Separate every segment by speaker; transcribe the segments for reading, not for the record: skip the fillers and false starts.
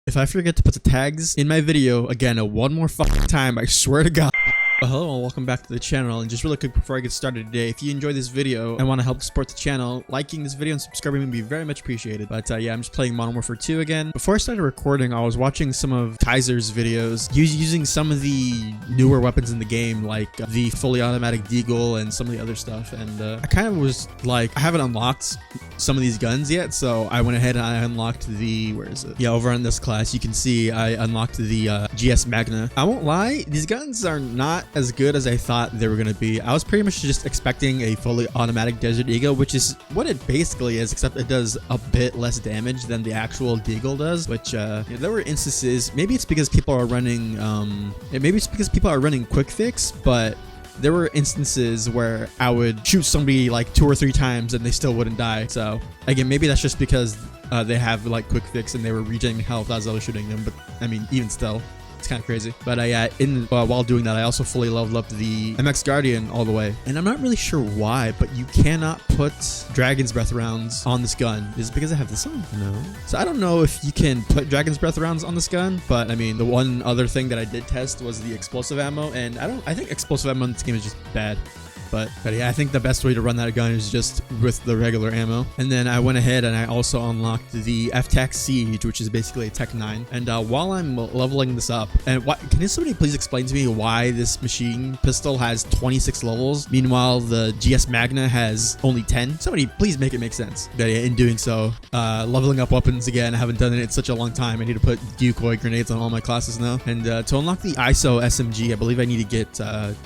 Speaker 1: If I forget to put the tags in my video again one more fucking time, I swear to God. Well, hello and welcome back to the channel. And just really quick before I get started today, if you enjoyed this video and want to help support the channel, liking this video and subscribing would be very much appreciated. But yeah, I'm just playing Modern Warfare 2 again. Before I started recording, I was watching some of Kaiser's videos using some of the newer weapons in the game, like the fully automatic deagle and some of the other stuff. And I kind of was like, I haven't unlocked some of these guns yet, so I went ahead and I unlocked the, where is it? Yeah, over on this class, you can see I unlocked the GS Magna. I won't lie, these guns are not as good as I thought they were going to be. I was pretty much just expecting a fully automatic Desert Eagle, which is what it basically is, except it does a bit less damage than the actual deagle does, which yeah, there were instances, maybe it's because people are running quick fix, but there were instances where I would shoot somebody like 2 or 3 times and they still wouldn't die. So again, maybe that's just because they have like quick fix and they were regenerating health as I was shooting them. But I mean, even still, it's kind of crazy. But yeah, while doing that, I also fully leveled up the MX Guardian all the way. And I'm not really sure why, but you cannot put Dragon's Breath rounds on this gun. Is it because I have this on? No. So I don't know if you can put Dragon's Breath rounds on this gun, but I mean, the one other thing that I did test was the explosive ammo, and I think explosive ammo in this game is just bad. But yeah, I think the best way to run that gun is just with the regular ammo. And then I went ahead and I also unlocked the FTAC Siege, which is basically a Tech 9. And while I'm leveling this up, and can somebody please explain to me why this machine pistol has 26 levels? Meanwhile, the GS Magna has only 10. Somebody please make it make sense. But yeah, in doing so, leveling up weapons again, I haven't done it in such a long time. I need to put decoy grenades on all my classes now. And to unlock the ISO SMG, I believe I need to get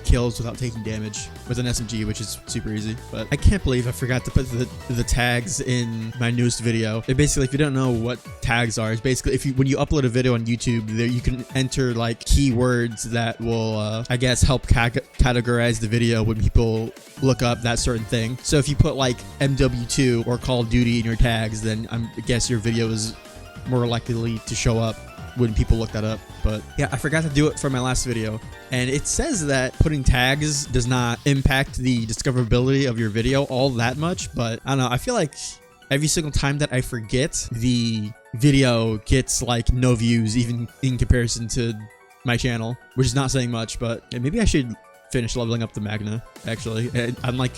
Speaker 1: kills without taking damage with an SMG, which is super easy. But I can't believe I forgot to put the tags in my newest video. It basically, if you don't know what tags are, it's basically when you upload a video on YouTube, there you can enter like keywords that will I guess help categorize the video when people look up that certain thing. So if you put like MW2 or Call of Duty in your tags, then I guess your video is more likely to show up when people look that up. But yeah, I forgot to do it for my last video, and it says that putting tags does not impact the discoverability of your video all that much, but I don't know, I feel like every single time that I forget, the video gets like no views, even in comparison to my channel, which is not saying much. But yeah, maybe I should finish leveling up the Magna. Actually, I'm like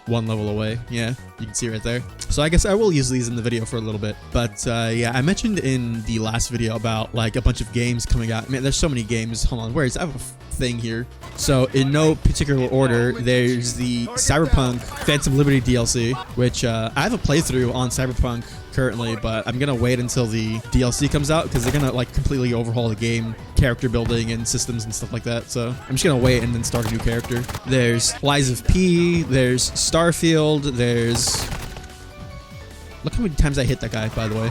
Speaker 1: 1 level away. Yeah, you can see right there. So I guess I will use these in the video for a little bit. But yeah, I mentioned in the last video about like a bunch of games coming out. Man, there's so many games. Hold on, where is I have a thing here. So in no particular order, there's the Cyberpunk Phantom Liberty DLC, which I have a playthrough on Cyberpunk currently, but I'm gonna wait until the DLC comes out because they're gonna like completely overhaul the game, character building and systems and stuff like that. So I'm just gonna wait and then start a new character. There's Lies of P, there's Starfield, there's, look how many times I hit that guy, by the way.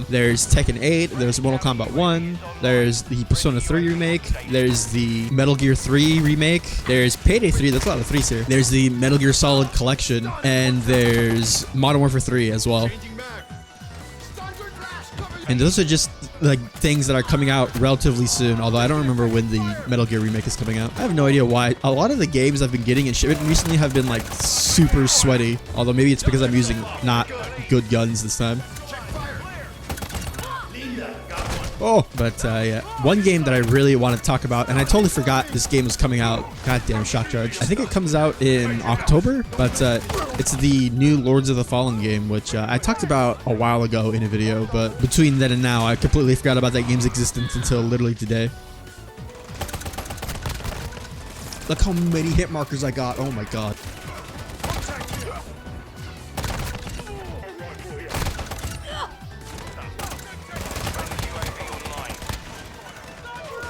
Speaker 1: There's Tekken 8, there's Mortal Kombat 1, there's the Persona 3 remake, there's the Metal Gear 3 remake, there's Payday 3, that's a lot of 3s here. There's the Metal Gear Solid Collection, and there's Modern Warfare 3 as well. And those are just like things that are coming out relatively soon, although I don't remember when the Metal Gear remake is coming out. I have no idea why. A lot of the games I've been getting in shipment recently have been like super sweaty, although maybe it's because I'm using not good guns this time. Oh, but yeah, one game that I really want to talk about, and I totally forgot this game was coming out. Goddamn, shock charge. I think it comes out in October, but it's the new Lords of the Fallen game, which I talked about a while ago in a video, but between then and now, I completely forgot about that game's existence until literally today. Look how many hit markers I got. Oh my god.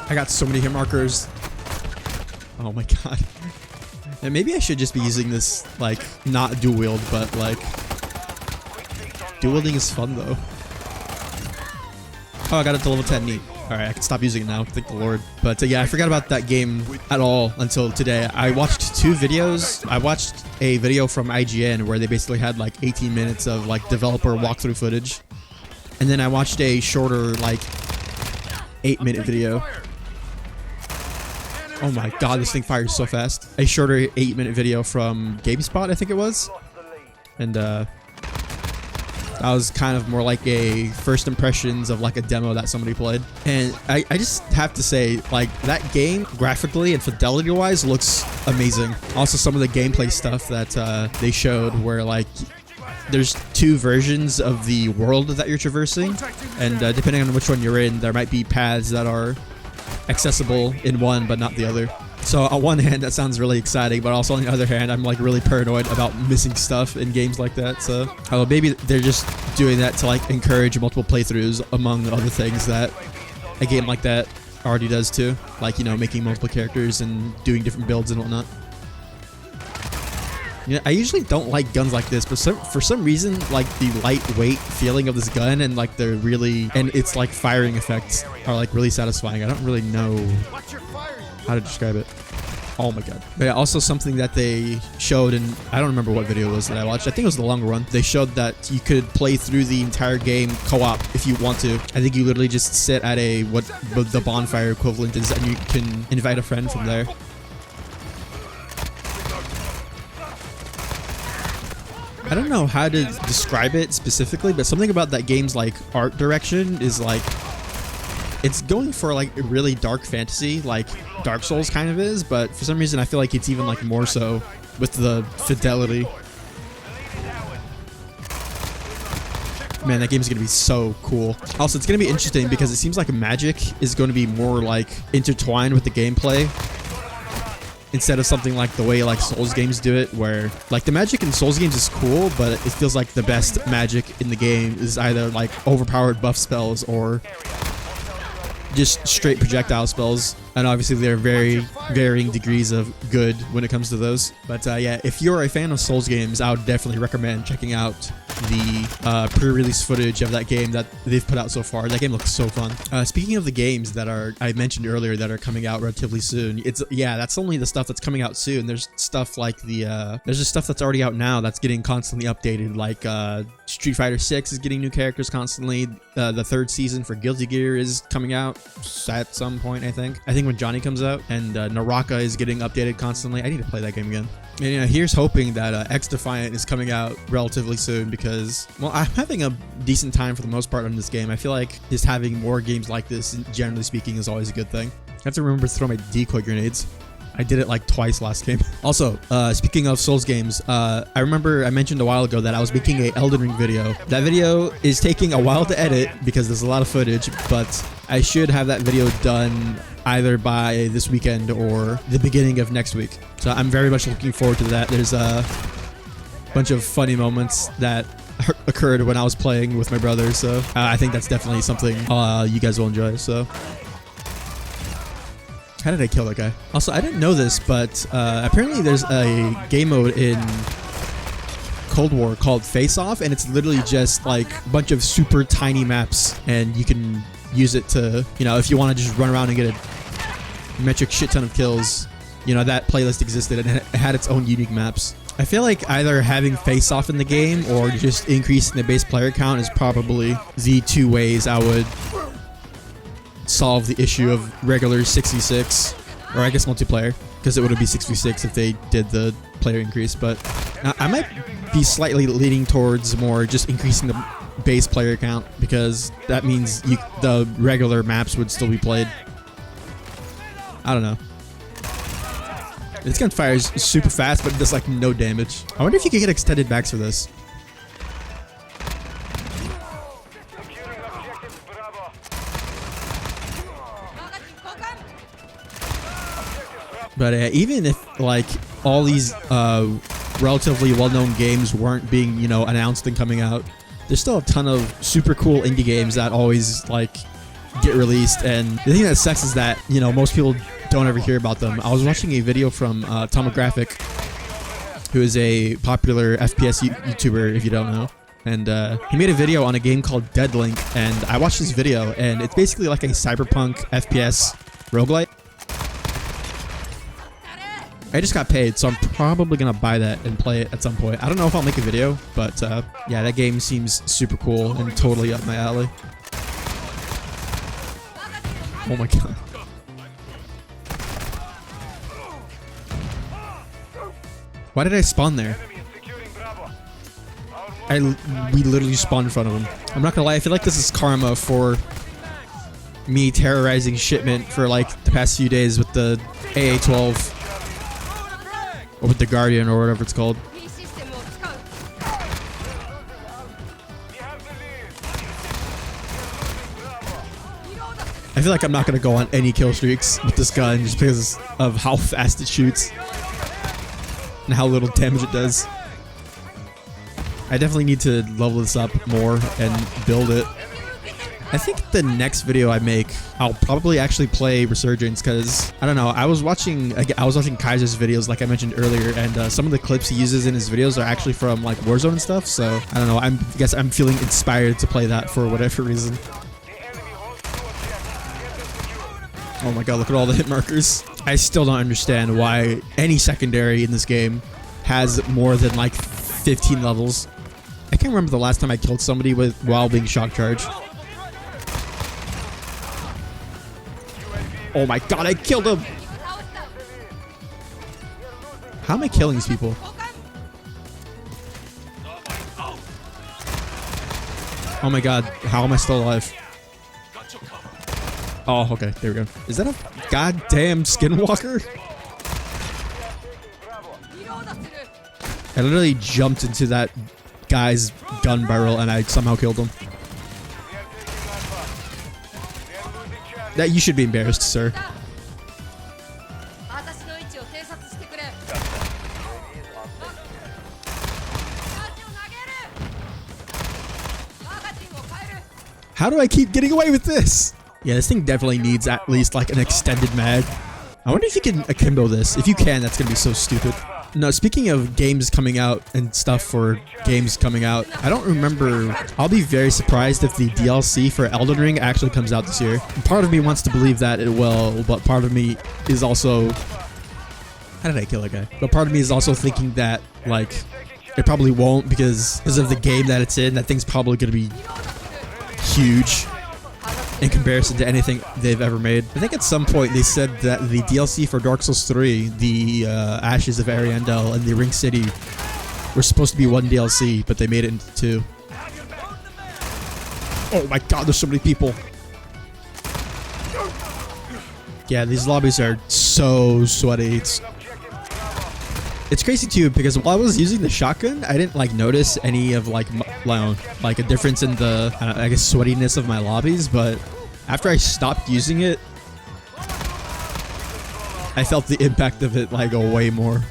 Speaker 1: I got so many hit markers. Oh my god. And maybe I should just be using this, like, not dual wield, but like, dual wielding is fun though. Oh, I got it to level 10, neat. Alright, I can stop using it now, thank the Lord. But yeah, I forgot about that game at all until today. I watched 2 videos. I watched a video from IGN where they basically had like 18 minutes of like developer walkthrough footage. And then I watched a shorter, like, 8-minute video. Oh my god, this thing fires so fast. A shorter 8-minute video from GameSpot, I think it was. And That was kind of more like a first impressions of like a demo that somebody played. And I just have to say, like, that game graphically and fidelity wise looks amazing. Also some of the gameplay stuff that they showed where like there's two versions of the world that you're traversing, and depending on which one you're in, there might be paths that are accessible in one but not the other. So on one hand, that sounds really exciting, but also on the other hand, I'm like really paranoid about missing stuff in games like that. So maybe they're just doing that to like encourage multiple playthroughs, among other things that a game like that already does too, like, you know, making multiple characters and doing different builds and whatnot. Yeah, I usually don't like guns like this, but for some reason, like the lightweight feeling of this gun and like its like firing effects are like really satisfying. I don't really know how to describe it. Oh my god. But yeah, also something that they showed, and I don't remember what video it was that I watched. I think it was the longer one. They showed that you could play through the entire game co-op if you want to. I think you literally just sit at what the bonfire equivalent is, and you can invite a friend from there. I don't know how to describe it specifically, but something about that game's like art direction is like, it's going for like a really dark fantasy, like Dark Souls kind of is, but for some reason I feel like it's even like more so with the fidelity. Man, that game is going to be so cool. Also, it's going to be interesting because it seems like magic is going to be more like intertwined with the gameplay, instead of something like the way like Souls games do it, where like the magic in Souls games is cool, but it feels like the best magic in the game is either like overpowered buff spells or just straight projectile spells. And obviously there are very varying degrees of good when it comes to those. But yeah, if you're a fan of Souls games, I would definitely recommend checking out the pre-release footage of that game that they've put out so far. That game looks so fun. Speaking of the games that I mentioned earlier that are coming out relatively soon, that's only the stuff that's coming out soon. There's stuff like there's just stuff that's already out now that's getting constantly updated, like Street Fighter 6 is getting new characters constantly. The third season for Guilty Gear is coming out at some point, I think when Johnny comes out, and Naraka is getting updated constantly. I need to play that game again. And you know, here's hoping that X Defiant is coming out relatively soon, because, well, I'm having a decent time for the most part on this game. I feel like just having more games like this, generally speaking, is always a good thing. I have to remember to throw my decoy grenades. I did it like twice last game. Also, speaking of Souls games, I remember I mentioned a while ago that I was making a Elden Ring video. That video is taking a while to edit because there's a lot of footage, but I should have that video done either by this weekend or the beginning of next week. So I'm very much looking forward to that. There's a bunch of funny moments that occurred when I was playing with my brother, so I think that's definitely something you guys will enjoy. So how did I kill that guy? Also, I didn't know this, but apparently there's a game mode in Cold War called Face Off, and it's literally just like a bunch of super tiny maps, and you can use it to, you know, if you want to just run around and get a metric shit ton of kills. You know, that playlist existed and it had its own unique maps. I feel like either having Face Off in the game or just increasing the base player count is probably the two ways I would solve the issue of regular 6v6, or I guess multiplayer, because it would be 6v6 if they did the player increase. But I might be slightly leaning towards more just increasing the base player count, because that means the regular maps would still be played. I don't know. This gun fires super fast, but it does like no damage. I wonder if you could get extended mags for this. But even if like all these relatively well-known games weren't being, you know, announced and coming out, there's still a ton of super cool indie games that always like get released. And the thing that sucks is that, you know, most people don't ever hear about them. I was watching a video from Tomographic, who is a popular FPS YouTuber, if you don't know. And he made a video on a game called Deadlink, and I watched this video, and it's basically like a cyberpunk FPS roguelite. I just got paid, so I'm probably gonna buy that and play it at some point. I don't know if I'll make a video, but yeah, that game seems super cool and totally up my alley. Oh my god. Why did I spawn there? we literally spawned in front of him. I'm not gonna lie, I feel like this is karma for me terrorizing shipment for like the past few days with the AA-12 or with the Guardian or whatever it's called. I feel like I'm not gonna go on any kill streaks with this gun just because of how fast it shoots and how little damage it does. I definitely need to level this up more and build it. I think the next video I make, I'll probably actually play Resurgence because, I don't know, I was watching Kaiser's videos like I mentioned earlier, and some of the clips he uses in his videos are actually from like Warzone and stuff, so I don't know, I guess I'm feeling inspired to play that for whatever reason. Oh my god, look at all the hit markers. I still don't understand why any secondary in this game has more than like 15 levels. I can't remember the last time I killed somebody while being shock charged. Oh my god, I killed him! How am I killing these people? Oh my god, how am I still alive? Oh, okay, there we go. Is that a goddamn skinwalker? I literally jumped into that guy's gun barrel and I somehow killed him. That you should be embarrassed, sir. How do I keep getting away with this? Yeah, this thing definitely needs at least like an extended mag. I wonder if you can akimbo this. If you can, that's gonna be so stupid. No, speaking of games coming out and stuff for games coming out, I don't remember. I'll be very surprised if the DLC for Elden Ring actually comes out this year. Part of me wants to believe that it will, but part of me is also... How did I kill a guy? But part of me is also thinking that, like, it probably won't because of the game that it's in. That thing's probably going to be huge in comparison to anything they've ever made. I think at some point they said that the DLC for Dark Souls 3, the Ashes of Ariandel and the Ring City were supposed to be one DLC, but they made it into two. Oh my god, there's so many people. Yeah, these lobbies are so sweaty. It's crazy too because while I was using the shotgun, I didn't like notice any of like a difference in the I guess sweatiness of my lobbies, but after I stopped using it, I felt the impact of it like go way more.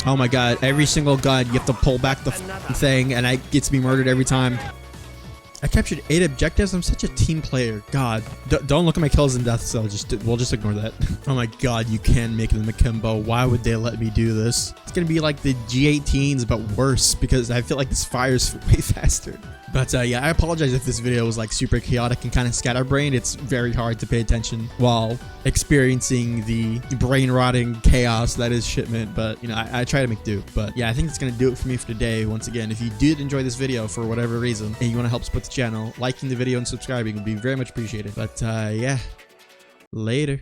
Speaker 1: Oh my god, every single gun you have to pull back the thing and it gets me murdered every time. I captured 8 objectives. I'm such a team player. God, don't look at my kills and deaths. So we'll just ignore that. Oh my god, you can make them akimbo. Why would they let me do this? It's gonna be like the G18s, but worse because I feel like this fires way faster. But yeah, I apologize if this video was like super chaotic and kind of scatterbrained. It's very hard to pay attention while experiencing the brain rotting chaos that is shipment. But you know, I try to make do. But yeah, I think it's gonna do it for me for today. Once again, if you did enjoy this video for whatever reason and you want to help support the channel, liking the video and subscribing would be very much appreciated. But yeah, later.